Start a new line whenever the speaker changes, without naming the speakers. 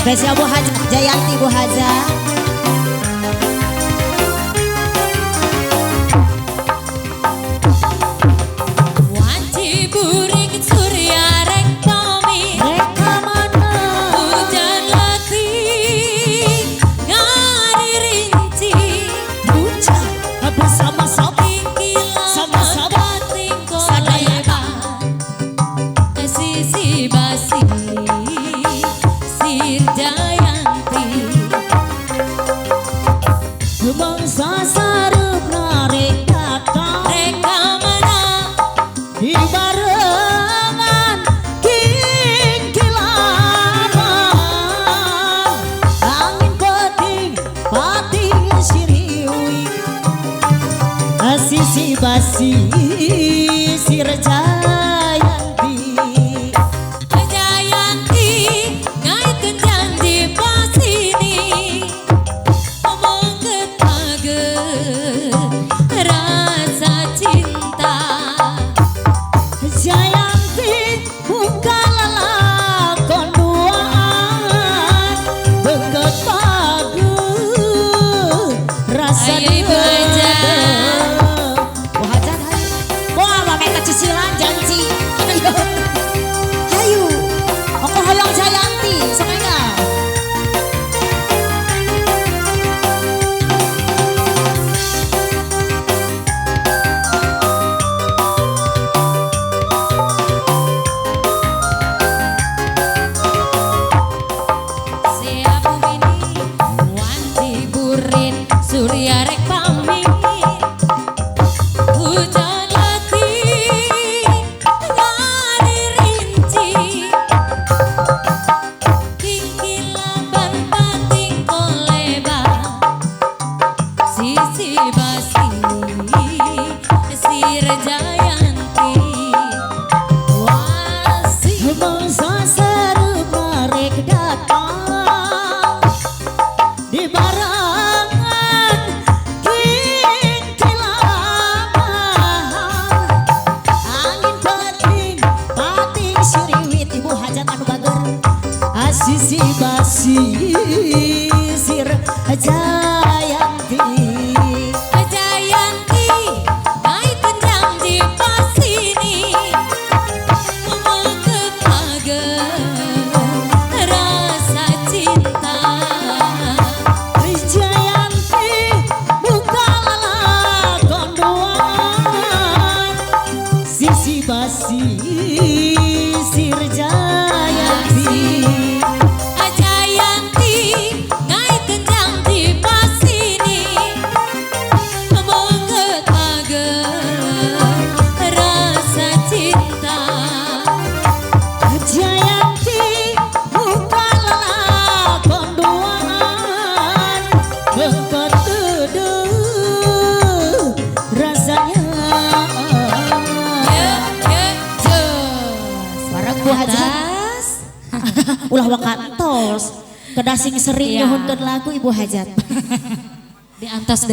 Spesial Bu Haja, Jayanti Bu Haja.
Bangsa sarepna reka mana di barengan kingkilaman angin pating siriwi sisi basi sir Jayanti ngaitkeun janji pas ini rasa cinta Jayanti buka lalakon duaan beket page rasa dibaca
Bu Haja wah mameta cicilan janji hayu aku hoyong Jayanti sengaja.
Surya rek pamit hujan letih ngari rinci kingkilaban pating koleba sisi basi sir Jayanti wasi bangsa sarepna rek datang di barang sisi basi sir Jayanti ngaitkeun janji pas ini mengket page rasa cinta Jayanti buka lalakon duaan sisi basi sir Jayanti
Bu Haja ulah wakantos kedasing sering nyuhunkeun lagu Ibu Hajat
di antos